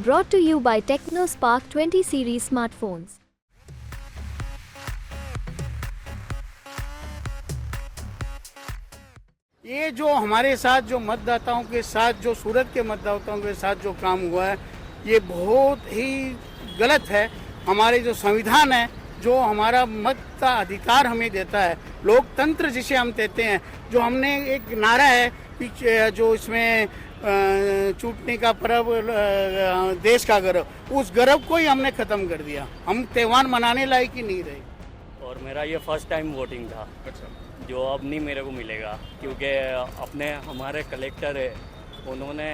Brought to you by TechnoSpark 20 series smartphones. ये जो हमारे साथ जो मतदाताओं के साथ जो सूरत के मतदाताओं के साथ जो काम हुआ है ये बहुत ही गलत है। हमारे जो संविधान है जो हमारा मत का अधिकार हमें देता है, लोकतंत्र जिसे हम कहते हैं, जो हमने एक नारा है जो इसमें चूटने का पर्व देश का गर्व, उस गर्व को ही हमने खत्म कर दिया। हम त्योहार मनाने लायक ही नहीं रहे। और मेरा ये फर्स्ट टाइम वोटिंग था। अच्छा, जो अब नहीं मेरे को मिलेगा, क्योंकि अपने हमारे कलेक्टर है उन्होंने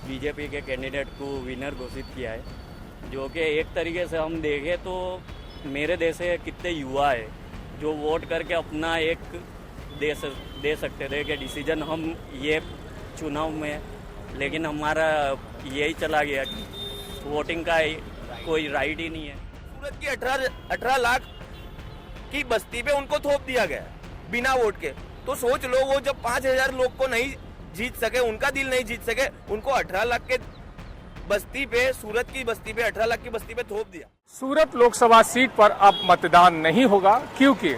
बीजेपी के कैंडिडेट को विनर घोषित किया है, जो कि एक तरीके से हम देखें तो मेरे देश से कितने युवा है जो वोट करके अपना एक दे सकते थे कि डिसीजन हम ये चुनाव में, लेकिन हमारा यही चला गया कि वोटिंग का कोई राइट ही नहीं है। सूरत की 18 लाख की बस्ती पे उनको थोप दिया गया बिना वोट के। तो सोच लो, वो जब 5000 लोग को नहीं जीत सके, उनका दिल नहीं जीत सके, उनको 18 लाख के बस्ती पे, सूरत की बस्ती पे 18 लाख की बस्ती पे थोप दिया। सूरत लोकसभा सीट पर अब मतदान नहीं होगा क्योंकि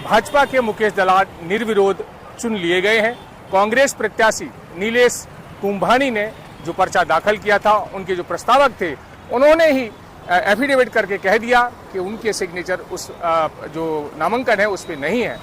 भाजपा के मुकेश दलाल निर्विरोध चुन लिए गए हैं। कांग्रेस प्रत्याशी नीलेश कुंभानी ने जो पर्चा दाखिल किया था, उनके जो प्रस्तावक थे, उन्होंने ही एफिडेविट करके कह दिया कि उनके सिग्नेचर उस जो नामांकन है उस पर नहीं है।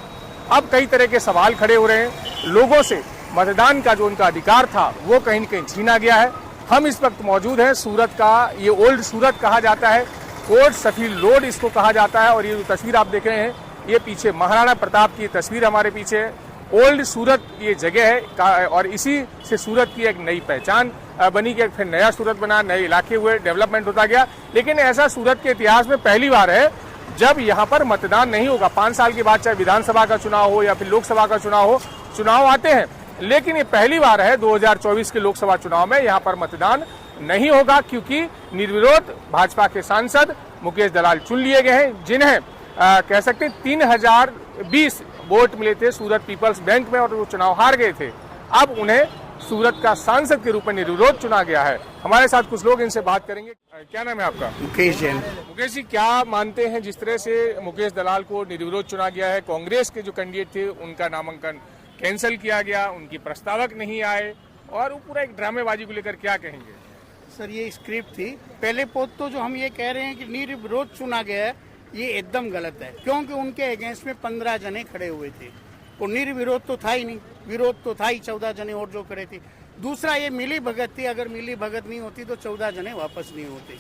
अब कई तरह के सवाल खड़े हो रहे हैं। लोगों से मतदान का जो उनका अधिकार था वो कहीं न कहीं छीना गया है। हम इस वक्त मौजूद हैं सूरत का, ये ओल्ड सूरत कहा जाता है, कोट सफील रोड इसको कहा जाता है। और ये जो तस्वीर आप देख रहे हैं, ये पीछे महाराणा प्रताप की तस्वीर हमारे पीछे है। ओल्ड सूरत ये जगह है और इसी से सूरत की एक नई पहचान बनी कि फिर नया सूरत बना, नए इलाके हुए, डेवलपमेंट होता गया। लेकिन ऐसा सूरत के इतिहास में पहली बार है जब यहाँ पर मतदान नहीं होगा। 5 साल के बाद चाहे विधानसभा का चुनाव हो या फिर लोकसभा का चुनाव हो, चुनाव आते हैं, लेकिन ये पहली बार है 2024 के लोकसभा चुनाव में यहाँ पर मतदान नहीं होगा, क्योंकि निर्विरोध भाजपा के सांसद मुकेश दलाल चुन लिए गए हैं, जिन्हें कह सकते हैं 3020 वोट मिले थे सूरत पीपल्स बैंक में और वो चुनाव हार गए थे। अब उन्हें सूरत का सांसद के रूप में निर्विरोध चुना गया है। हमारे साथ कुछ लोग, इनसे बात करेंगे। क्या नाम है आपका? मुकेश जैन। मुकेश जी, क्या मानते हैं जिस तरह से मुकेश दलाल को निर्विरोध चुना गया है, कांग्रेस के जो कैंडिडेट थे उनका नामांकन कैंसिल किया गया, उनकी प्रस्तावक नहीं आए, और वो पूरा एक ड्रामेबाजी को लेकर क्या कहेंगे? सर, ये स्क्रिप्ट थी। पहले पोत तो जो हम ये कह रहे हैं कि निर्विरोध चुना गया है, ये एकदम गलत है, क्योंकि उनके अगेंस्ट में 15 जने खड़े हुए थे और निर्विरोध तो था ही नहीं, विरोध तो था ही 14 जने और जो खड़े थे। दूसरा, ये मिली भगत थी, अगर मिली भगत नहीं होती तो 14 जने वापस नहीं होते।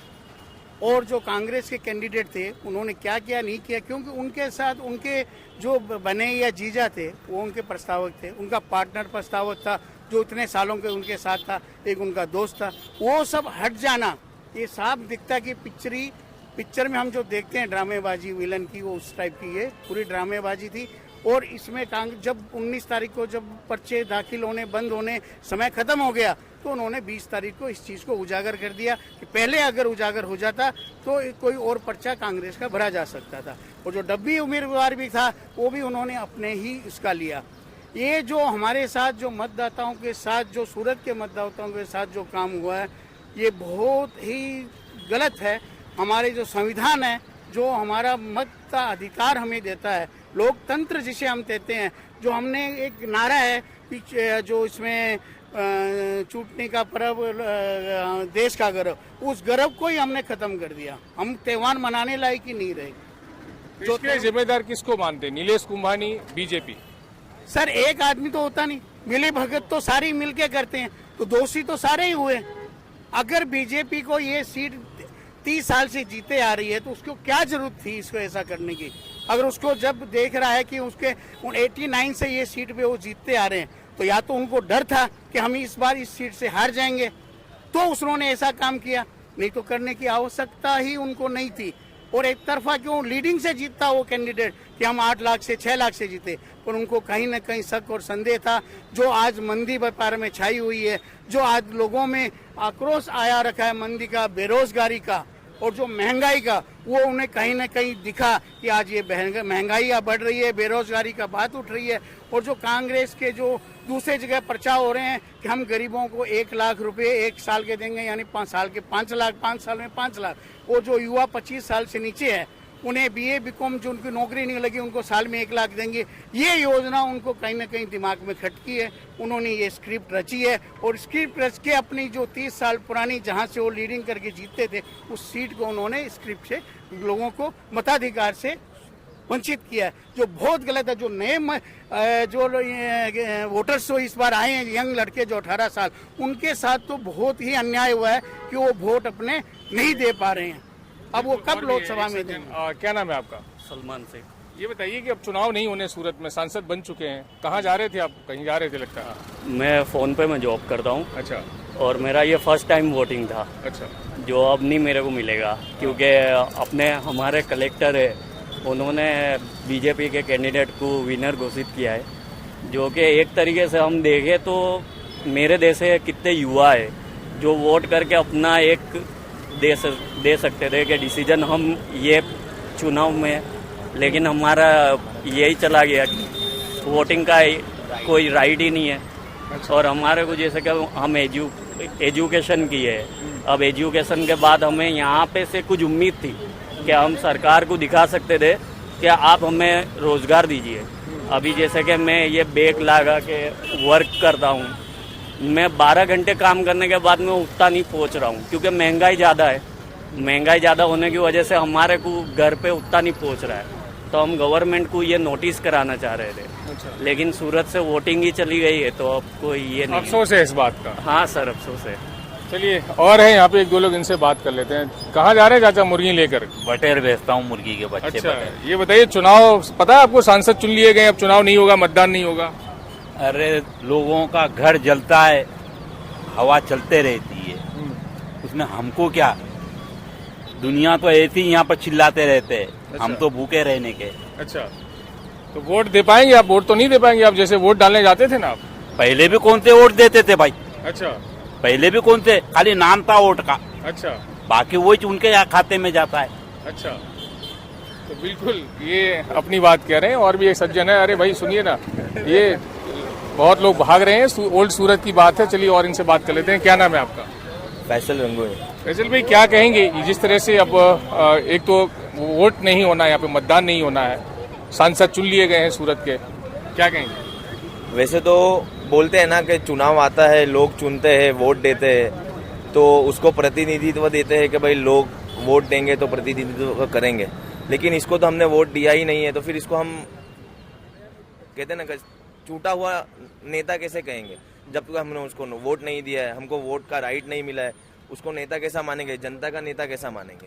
और जो कांग्रेस के कैंडिडेट थे उन्होंने क्या किया नहीं किया, क्योंकि उनके साथ उनके जो बने या जीजा थे वो उनके प्रस्तावक थे, उनका पार्टनर प्रस्तावक था जो इतने सालों के उनके साथ था, एक उनका दोस्त था। वो सब हट जाना, ये साफ दिखता कि पिक्चर में हम जो देखते हैं ड्रामेबाजी विलन की, वो उस टाइप की ये पूरी ड्रामेबाजी थी। और इसमें जब 19 तारीख को जब पर्चे दाखिल होने बंद होने समय खत्म हो गया, तो उन्होंने 20 तारीख को इस चीज़ को उजागर कर दिया कि पहले अगर उजागर हो जाता तो कोई और पर्चा कांग्रेस का भरा जा सकता था। और जो डब्बी उम्मीदवार भी था वो भी उन्होंने अपने ही इसका लिया। ये जो हमारे साथ जो मतदाताओं के साथ जो सूरत के मतदाताओं के साथ जो काम हुआ है ये बहुत ही गलत है। हमारे जो संविधान है जो हमारा मत का अधिकार हमें देता है, लोकतंत्र जिसे हम कहते हैं, जो हमने एक नारा है जो इसमें चूटने का पर्व देश का गर्व, उस गर्व को ही हमने खत्म कर दिया। हम त्योहार मनाने लायक ही नहीं रहे। इसके जिम्मेदार किसको मानते? नीलेश कुंभानी, बीजेपी? सर, एक आदमी तो होता नहीं, मिली भगत तो सारी मिलके करते हैं, तो दोषी तो सारे ही हुए। अगर बीजेपी को ये सीट 30 साल से जीते आ रही है तो उसको क्या जरूरत थी इसको ऐसा करने की? अगर उसको जब देख रहा है कि उसके 89 से ये सीट पे वो जीतते आ रहे हैं, तो या तो उनको डर था कि हम इस बार इस सीट से हार जाएंगे, तो उन्होंने ऐसा काम किया, नहीं तो करने की आवश्यकता ही उनको नहीं थी। और एक तरफा क्यों लीडिंग से जीतता वो कैंडिडेट कि हम 8 लाख से 6 लाख से जीते, पर उनको कहीं न कहीं शक और संदेह था। जो आज मंदी व्यापार में छाई हुई है, जो आज लोगों में आक्रोश आया रखा है मंदी का, बेरोजगारी का, और जो महंगाई का वो उन्हें कहीं ना कहीं दिखा कि आज ये महंगाई बढ़ रही है, बेरोजगारी का बात उठ रही है। और जो कांग्रेस के जो दूसरे जगह प्रचार हो रहे हैं कि हम गरीबों को 1 लाख रुपए 1 साल के देंगे, यानी 5 साल के 5 लाख, 5 साल में 5 लाख। वो जो युवा 25 साल से नीचे है उन्हें BA BCom जो उनकी नौकरी नहीं लगी उनको साल में 1 लाख देंगे। ये योजना उनको कहीं ना कहीं दिमाग में खटकी है। उन्होंने ये स्क्रिप्ट रची है और स्क्रिप्ट रच के अपनी जो 30 साल पुरानी जहां से वो लीडिंग करके जीतते थे उस सीट को उन्होंने स्क्रिप्ट से लोगों को मताधिकार से वंचित किया है, जो बहुत गलत है। जो नए जो वोटर्स जो इस बार आए हैं, यंग लड़के जो 18 साल, उनके साथ तो बहुत ही अन्याय हुआ है कि वो वोट अपने नहीं दे पा रहे हैं। अब वो कब लोकसभा में देंगे? क्या नाम है आपका? सलमान शेख। ये बताइए कि अब चुनाव नहीं होने सूरत में, सांसद बन चुके हैं, कहाँ जा रहे थे आप? कहीं जा रहे थे लगता है। मैं फ़ोन पे मैं जॉब करता हूँ। अच्छा। और मेरा ये फर्स्ट टाइम वोटिंग था। अच्छा। जो अब नहीं मेरे को मिलेगा, क्योंकि अपने हमारे कलेक्टर है उन्होंने बीजेपी के कैंडिडेट को विनर घोषित किया है, जो कि एक तरीके से हम देखें तो मेरे देश से कितने युवा है जो वोट करके अपना एक दे सकते थे कि डिसीजन हम ये चुनाव में, लेकिन हमारा यही चला गया कि वोटिंग का कोई राइट ही नहीं है। और हमारे को जैसे कि हम एजुकेशन की है, अब एजुकेशन के बाद हमें यहाँ पे से कुछ उम्मीद थी कि हम सरकार को दिखा सकते थे कि आप हमें रोजगार दीजिए। अभी जैसे कि मैं ये बैग लगा के वर्क करता हूँ, मैं 12 घंटे काम करने के बाद मैं उतना नहीं पहुँच रहा हूँ, क्योंकि महंगाई ज़्यादा है। महंगाई ज़्यादा होने की वजह से हमारे को घर पे उतना नहीं पहुँच रहा है। तो हम गवर्नमेंट को ये नोटिस कराना चाह रहे थे। अच्छा। लेकिन सूरत से वोटिंग ही चली गई है, तो अब कोई ये नहीं। अफसोस है इस बात का। हाँ सर, अफसोस है। चलिए, और है यहाँ पे 1-2 लोग, इनसे बात कर लेते हैं। कहाँ जा रहे हैं चाचा मुर्गी लेकर? बटेर बेचता हूँ, मुर्गी के बच्चे। अच्छा, ये बताइए, चुनाव पता है आपको? सांसद चुन लिए गए, अब चुनाव नहीं होगा, मतदान नहीं होगा। अरे लोगों का घर जलता है, हवा चलते रहती है, उसमें हमको क्या? दुनिया तो ऐसी यहाँ पर चिल्लाते रहते हैं। अच्छा। हम तो भूखे रहने के। अच्छा, तो वोट दे पाएंगे आप? वोट तो नहीं दे पाएंगे आप, जैसे वोट डालने जाते थे ना आप। पहले भी कौन से वोट देते थे भाई? अच्छा। पहले भी कौन से, खाली नाम था वोट का। अच्छा। बाकी वो उनके खाते में जाता है। अच्छा, तो बिल्कुल ये अपनी बात कह रहे हैं। और भी एक सज्जन है। अरे भाई सुनिए ना, ये बहुत लोग भाग रहे हैं, ओल्ड सूरत की बात है। चलिए और इनसे बात कर लेते हैं। क्या नाम है आपका? फैसल रंगोली। फैसल भाई, क्या कहेंगे जिस तरह से अब एक तो वोट नहीं होना है यहाँ पे, मतदान नहीं होना है, सांसद चुन लिए गए हैं सूरत के, क्या कहेंगे? वैसे तो बोलते हैं ना कि चुनाव आता है, लोग चुनते हैं, वोट देते हैं, तो उसको प्रतिनिधित्व देते हैं कि भाई लोग वोट देंगे तो प्रतिनिधित्व करेंगे। लेकिन इसको तो हमने वोट दिया ही नहीं है, तो फिर इसको हम कहते हैं ना कि छूटा हुआ नेता कैसे कहेंगे? जब तक हमने उसको वोट नहीं दिया है, हमको वोट का राइट नहीं मिला है, उसको नेता कैसा मानेंगे? जनता का नेता कैसा मानेंगे?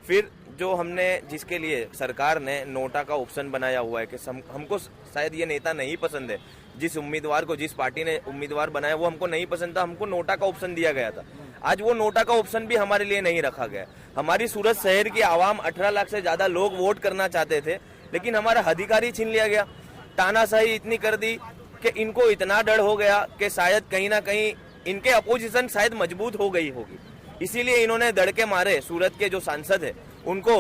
फिर जो हमने जिसके लिए सरकार ने नोटा का ऑप्शन बनाया हुआ है कि हमको शायद ये नेता नहीं पसंद है, जिस उम्मीदवार को, जिस पार्टी ने उम्मीदवार बनाया वो हमको नहीं पसंद था, हमको नोटा का ऑप्शन दिया गया था। आज वो नोटा का ऑप्शन भी हमारे लिए नहीं रखा गया। हमारी सूरत शहर की आवाम 18 लाख से ज्यादा लोग वोट करना चाहते थे, लेकिन हमारा अधिकार ही छीन लिया गया। तानाशाही इतनी कर दी कि इनको इतना डर हो गया कि शायद कहीं ना कहीं इनके अपोजिशन शायद मजबूत हो गई होगी, इसीलिए इन्होंने दड़ के मारे सूरत के जो सांसद है उनको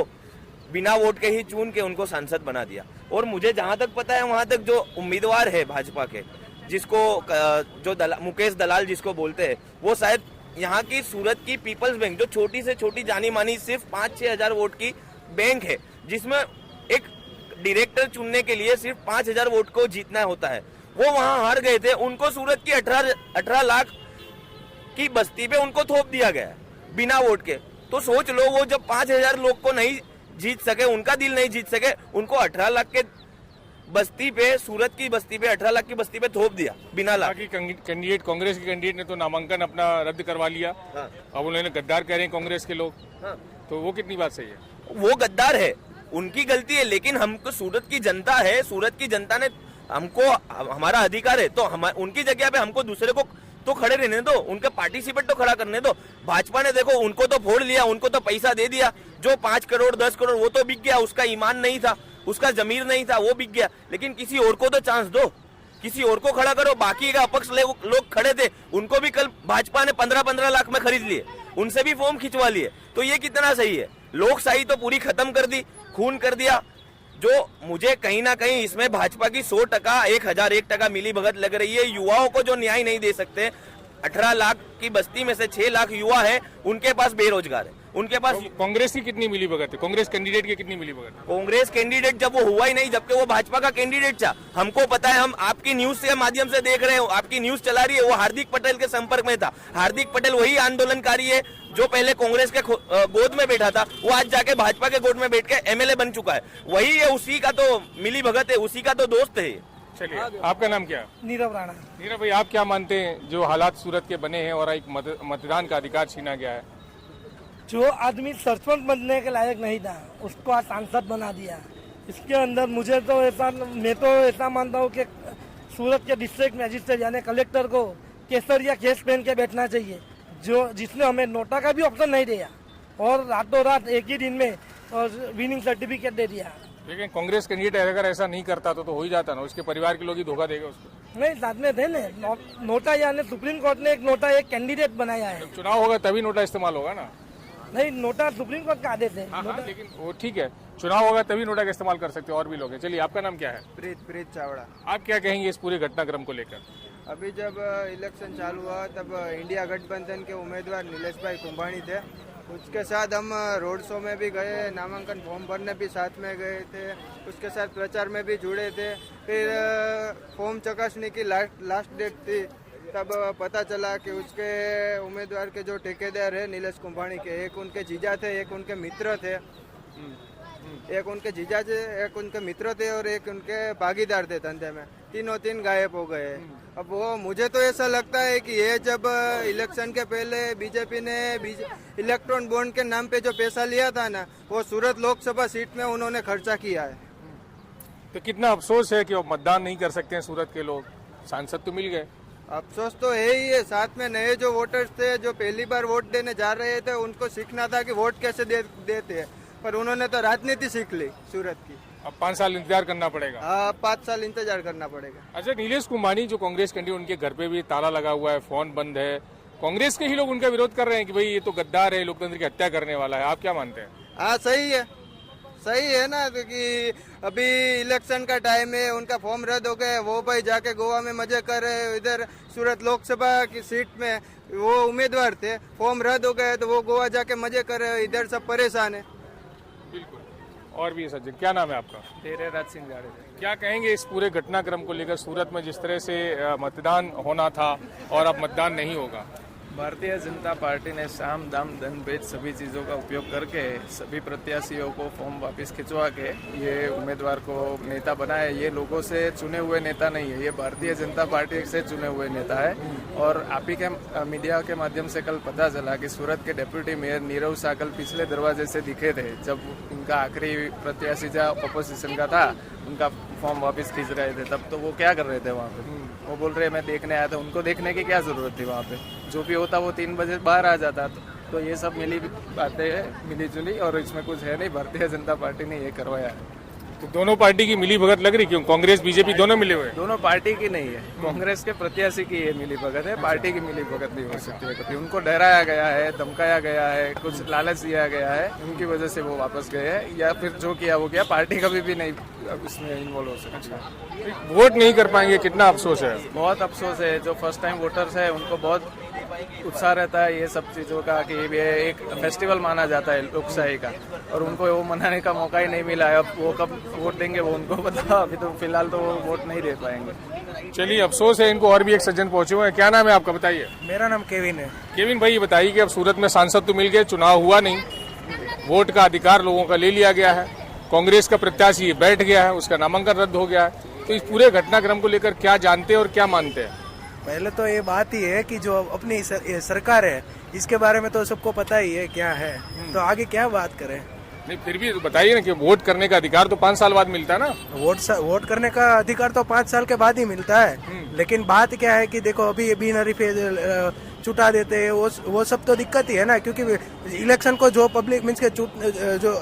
बिना वोट के ही चुन के उनको सांसद बना दिया। और मुझे जहां तक पता है वहां तक जो उम्मीदवार है भाजपा के, जिसको जो मुकेश दलाल जिसको बोलते हैं, वो शायद यहाँ की सूरत की पीपल्स बैंक, जो छोटी से छोटी जानी मानी सिर्फ 5-6 हजार वोट की बैंक है, जिसमें एक डायरेक्टर चुनने के लिए सिर्फ 5,000 वोट को जीतना होता है, वो वहां हार गए थे। उनको सूरत की 18 लाख की बस्ती पे उनको थोप दिया गया बिना वोट के। तो सोच लो, वो जब 5,000 लोग को नहीं जीत सके, उनका दिल नहीं जीत सके, उनको 18 लाख के बस्ती पे, सूरत की बस्ती पे 18 लाख की बस्ती पे थोप दिया बिना लाख। कैंडिडेट, कांग्रेस के कैंडिडेट ने तो नामांकन अपना रद्द करवा लिया। हाँ। अब उन्होंने गद्दार कह रहे हैं कांग्रेस के लोग। हाँ। तो वो कितनी बात सही है? वो गद्दार है, उनकी गलती है, लेकिन हमको सूरत की जनता है, सूरत की जनता ने हमको, हमारा अधिकार है, तो उनकी जगह पे हमको दूसरे को तो खड़े रहने दो, उनके पार्टिसिपेट तो खड़ा करने दो। भाजपा ने देखो उनको तो फोड़ लिया, उनको तो पैसा दे दिया, जो 5 करोड़ 10 करोड़ वो तो बिक गया, उसका ईमान नहीं था, उसका जमीर नहीं था, वो बिक गया। लेकिन किसी और को तो चांस दो, किसी और को खड़ा करो। बाकी का अपक्ष लोग खड़े थे, उनको भी कल भाजपा ने 15-15 लाख में खरीद लिए। उनसे भी फॉर्म खिंचवा लिए। तो ये कितना सही है? लोकशाही तो पूरी खत्म कर दी, खून कर दिया। जो मुझे कहीं ना कहीं इसमें भाजपा की 100% 1001% मिली भगत लग रही है। युवाओं को जो न्याय नहीं दे सकते, 18 लाख की बस्ती में से 6 लाख युवा है, उनके पास बेरोजगार है, उनके पास। कांग्रेस की कितनी मिली भगत है? कांग्रेस कैंडिडेट की कितनी मिली भगत है? कांग्रेस कैंडिडेट जब वो हुआ ही नहीं, जबकि वो भाजपा का कैंडिडेट था। हमको पता है, हम आपकी न्यूज के माध्यम से देख रहे हो, आपकी न्यूज चला रही है, वो हार्दिक पटेल के संपर्क में था। हार्दिक पटेल वही आंदोलनकारी है जो पहले कांग्रेस के गोद में बैठा था, वो आज जाके भाजपा के गोद में बैठ के एमएलए बन चुका है। वही है, उसी का तो मिली भगत है, उसी का तो दोस्त है। चलिए, आपका नाम क्या है? नीरव राणा। नीरव भाई, आप क्या मानते हैं जो हालात सूरत के बने हैं और एक मतदान का अधिकार छीना गया है? जो आदमी सरपंच बनने के लायक नहीं था, उसको आज सांसद बना दिया। इसके अंदर मुझे तो मैं तो ऐसा मानता हूँ कि सूरत के डिस्ट्रिक्ट मजिस्ट्रेट यानी कलेक्टर को केसरिया केस पहन के बैठना चाहिए, जो जिसने हमें नोटा का भी ऑप्शन नहीं दिया और रातों रात एक ही दिन में विनिंग सर्टिफिकेट दे दिया। लेकिन कांग्रेस कैंडिडेट अगर ऐसा नहीं करता तो हो ही जाता ना, उसके परिवार के लोग ही धोखा देगा उसको। नहीं, साथ में थे ना नोटा, यानी सुप्रीम कोर्ट ने एक नोटा एक कैंडिडेट बनाया है। चुनाव होगा तभी नोटा इस्तेमाल होगा ना? नहीं, नोटा सुप्रीम कोर्ट का आदेश है। हाँ, लेकिन वो ठीक है, चुनाव होगा तभी नोटा का इस्तेमाल कर सकते हैं, और भी लोग हैं। चलिए, आपका नाम क्या है? प्रीत चावड़ा। आप क्या कहेंगे इस पूरे घटनाक्रम को लेकर? अभी जब इलेक्शन चालू हुआ तब इंडिया गठबंधन के उम्मीदवार नीलेश भाई कुंभानी थे। उसके साथ हम रोड शो में भी गए, नामांकन फॉर्म भरने भी साथ में गए थे, उसके साथ प्रचार में भी जुड़े थे। फिर फॉर्म चकासने की लास्ट डेट थी, तब पता चला कि उसके उम्मीदवार के जो ठेकेदार है नीलेश कुंभानी के, एक उनके जीजा थे, एक उनके मित्र थे, एक उनके जीजा थे, एक उनके मित्र थे और एक उनके भागीदार थे धंधे में। तीन गायब हो गए। अब वो मुझे तो ऐसा लगता है कि ये जब इलेक्शन के पहले बीजेपी ने इलेक्ट्रॉन बॉन्ड के नाम पे जो पैसा लिया था ना, वो सूरत लोकसभा सीट में उन्होंने खर्चा किया है। तो कितना अफसोस है कि वो मतदान नहीं कर सकते हैं सूरत के लोग, सांसद तो मिल गए। अफसोस तो है ही है, साथ में नए जो वोटर्स थे जो पहली बार वोट देने जा रहे थे, उनको सीखना था कि वोट कैसे देते हैं, पर उन्होंने तो राजनीति सीख ली सूरत की। अब 5 साल इंतजार करना पड़ेगा। हाँ, 5 साल इंतजार करना पड़ेगा। अच्छा, नीलेश कुंभानी जो कांग्रेस कैंडिडेट, उनके घर पे भी ताला लगा हुआ है, फोन बंद है, कांग्रेस के ही लोग उनका विरोध कर रहे हैं कि भाई ये तो गद्दार है, लोकतंत्र की हत्या करने वाला है। आप क्या मानते हैं? हाँ, सही है ना, क्योंकि अभी इलेक्शन का टाइम है, उनका फॉर्म रद्द हो गया, वो भाई जाके गोवा में मजे कर रहे हैं। इधर सूरत लोकसभा की सीट में वो उम्मीदवार थे, फॉर्म रद्द हो गए तो वो गोवा जाके मजे कर रहे हैं, इधर सब परेशान है। बिल्कुल। और भी सज्जन, क्या नाम है आपका? तेरे राज सिंह जाडेजा। क्या कहेंगे इस पूरे घटनाक्रम को लेकर, सूरत में जिस तरह से मतदान होना था और अब मतदान नहीं होगा? भारतीय जनता पार्टी ने साम दाम दंड भेद सभी चीज़ों का उपयोग करके सभी प्रत्याशियों को फॉर्म वापस खिंचवा के ये उम्मीदवार को नेता बनाया। ये लोगों से चुने हुए नेता नहीं है, ये भारतीय जनता पार्टी से चुने हुए नेता है। और आप ही के मीडिया के माध्यम से कल पता चला कि सूरत के डिप्टी मेयर नीरव साकल पिछले दरवाजे से दिखे थे जब उनका आखिरी प्रत्याशी जो अपोजिशन का था उनका फॉर्म वापस खींच रहे थे, तब तो वो क्या कर रहे थे वहाँ पे? वो बोल रहे मैं देखने आया था। उनको देखने की क्या जरूरत थी? वहाँ पे जो भी होता वो 3 बजे बाहर आ जाता। तो ये सब मिली बातें हैं, मिली जुली, और इसमें कुछ है नहीं। भारतीय जनता पार्टी ने ये करवाया है। तो दोनों पार्टी की मिली भगत लग रही, क्यों? कांग्रेस बीजेपी दोनों मिले हुए? दोनों पार्टी की नहीं है, कांग्रेस के प्रत्याशी की ये मिली भगत है, पार्टी की मिली भगत नहीं हो सकती है कभी। उनको डराया गया है, धमकाया गया है, कुछ लालच दिया गया है, उनकी वजह से वो वापस गए हैं, या फिर जो किया वो किया। पार्टी कभी भी नहीं उसमें इन्वॉल्व हो सकती। वोट नहीं कर पाएंगे, कितना अफसोस है? बहुत अफसोस है। जो फर्स्ट टाइम वोटर्स है उनको बहुत उत्साह रहता है ये सब चीज़ों का कि ये एक फेस्टिवल माना जाता है लोकशाही का, और उनको वो मनाने का मौका ही नहीं मिला है। अब वो कब वोट देंगे वो उनको पता, अभी तो फिलहाल तो वो वोट नहीं दे पाएंगे। चलिए, अफसोस है इनको। और भी एक सज्जन पहुंचे हुए हैं। क्या नाम है आपका, बताइए? मेरा नाम केविन है। केविन भाई, ये बताइए कि अब सूरत में सांसद तो मिल गए, चुनाव हुआ नहीं, वोट का अधिकार लोगों का ले लिया गया है, कांग्रेस का प्रत्याशी बैठ गया है, उसका नामांकन रद्द हो गया है, तो इस पूरे घटनाक्रम को लेकर क्या जानते हैं और क्या मानते हैं? पहले तो ये बात ही है कि जो अपनी सरकार है इसके बारे में तो सबको पता ही है क्या है, तो आगे क्या बात करें। नहीं, फिर भी बताइए ना कि वोट करने का अधिकार तो 5 साल बाद मिलता है ना? वोट करने का अधिकार तो 5 साल के बाद ही मिलता है, लेकिन बात क्या है कि देखो अभी बिनरी पे चुटा देते हैं, वो सब तो दिक्कत ही है ना, क्योंकि इलेक्शन को जो पब्लिक मीन्स के जो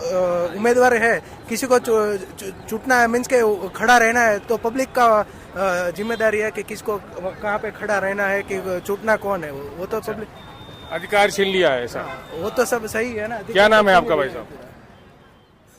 उम्मीदवार है किसी को चुटना है, मीन्स के खड़ा रहना है, तो पब्लिक का जिम्मेदारी है कि किसको कहाँ पे खड़ा रहना है, कि चुटना कौन है, वो तो पब्लिक। अधिकार छीन लिया है ऐसा। वो तो सब सही है ना। क्या नाम है आपका भाई साहब?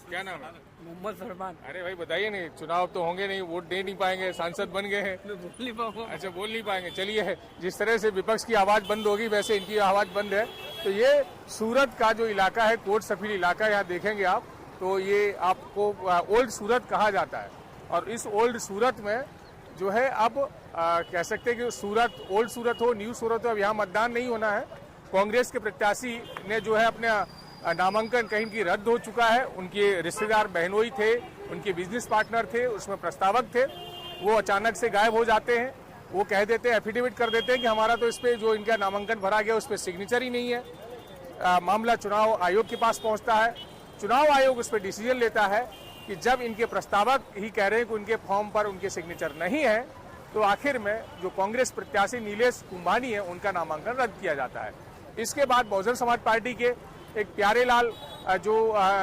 क्या नाम है? मोहम्मद फरमान। अरे भाई बताइए, नहीं चुनाव तो होंगे नहीं, वोट दे नहीं पाएंगे, सांसद बन गए हैं। बोल नहीं पाऊंगा। अच्छा, बोल नहीं पाएंगे। चलिए, जिस तरह से विपक्ष की आवाज बंद होगी वैसे इनकी आवाज बंद है। तो ये सूरत का जो इलाका है, कोट सफील इलाका, यहाँ देखेंगे आप तो ये आपको ओल्ड सूरत कहा जाता है। और इस ओल्ड सूरत में जो है अब कह सकते हैं कि सूरत, ओल्ड सूरत हो, न्यू सूरत हो, अब यहाँ मतदान नहीं होना है। कांग्रेस के प्रत्याशी ने जो है अपने नामांकन कहीं की रद्द हो चुका है। उनके रिश्तेदार बहनोई थे, उनके बिजनेस पार्टनर थे, उसमें प्रस्तावक थे, वो अचानक से गायब हो जाते हैं। वो कह देते हैं, एफिडेविट कर देते हैं कि हमारा तो इस पे जो इनका नामांकन भरा गया उस पर सिग्नेचर ही नहीं है। मामला चुनाव आयोग के पास पहुंचता है। चुनाव आयोग उस पर डिसीजन लेता है कि जब इनके प्रस्तावक ही कह रहे हैं कि उनके फॉर्म पर उनके सिग्नेचर नहीं है, तो आखिर में जो कांग्रेस प्रत्याशी नीलेश कुंभानी है उनका नामांकन रद्द किया जाता है। इसके बाद बहुजन समाज पार्टी के एक प्यारे लाल जो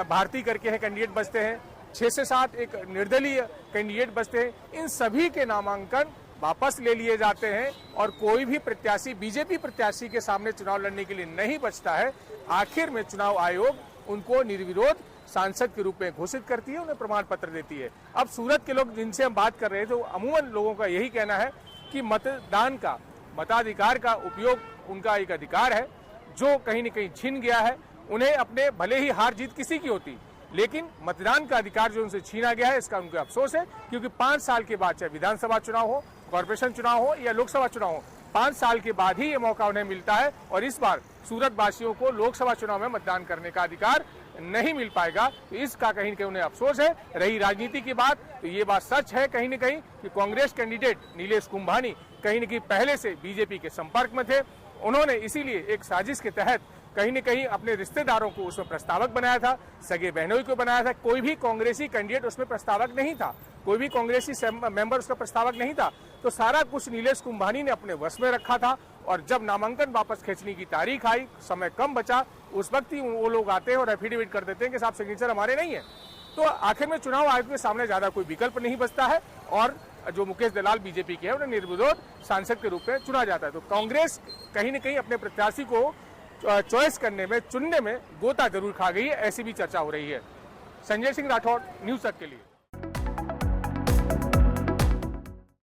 भारती करके है कैंडिडेट बचते हैं, 6 से 7 एक निर्दलीय कैंडिडेट बचते हैं। इन सभी के नामांकन वापस ले लिए जाते हैं और कोई भी प्रत्याशी बीजेपी प्रत्याशी के सामने चुनाव लड़ने के लिए नहीं बचता है। आखिर में चुनाव आयोग उनको निर्विरोध सांसद के रूप में घोषित करती है, उन्हें प्रमाण पत्र देती है। अब सूरत के लोग जिनसे हम बात कर रहे थे, तो अमूमन लोगों का यही कहना है कि मतदान का, मताधिकार का उपयोग उनका एक अधिकार है जो कहीं न कहीं छिन गया है। उन्हें अपने भले ही हार जीत किसी की होती, लेकिन मतदान का अधिकार जो उनसे छीना गया है, इसका उनको अफसोस है। क्योंकि 5 साल के बाद, चाहे विधानसभा चुनाव हो, कॉर्पोरेशन चुनाव हो या लोकसभा चुनाव हो, 5 साल के बाद ही ये मौका उन्हें मिलता है। और इस बार सूरत वासियों को लोकसभा चुनाव में मतदान करने का अधिकार नहीं मिल पाएगा। तो इसका कहीं न कहीं उन्हें अफसोस है। रही राजनीति की बात, तो ये बात सच है कहीं न कहीं कि कांग्रेस कैंडिडेट नीलेश कुंभानी कहीं न कहीं पहले से बीजेपी के संपर्क में थे। उन्होंने इसीलिए एक साजिश के तहत कहीं न कहीं अपने रिश्तेदारों को उसमें प्रस्तावक बनाया था, सगे बहनोई को बनाया था। कोई भी कांग्रेसी कैंडिडेट उसमें प्रस्तावक नहीं था, कोई भी कांग्रेसी मेंबर उसका प्रस्तावक नहीं था। तो सारा कुछ नीलेश कुंभानी ने अपने वश में रखा था। और जब नामांकन वापस खींचने की तारीख आई, समय कम बचा, उस वक्त ही वो लोग आते हैं और एफिडेविट कर देते हैं कि साहब सिग्नेचर हमारे नहीं है। तो आखिर में चुनाव आयोग के सामने ज्यादा कोई विकल्प नहीं बचता है और जो मुकेश दलाल बीजेपी के हैं उन्हें निर्विरोध सांसद के रूप में चुना जाता है। तो कांग्रेस कहीं न कहीं अपने प्रत्याशी को चॉइस करने में, चुनने में गोता जरूर खा गई है, ऐसी भी चर्चा हो रही है। संजय सिंह राठौड़, न्यूज़ तक के लिए।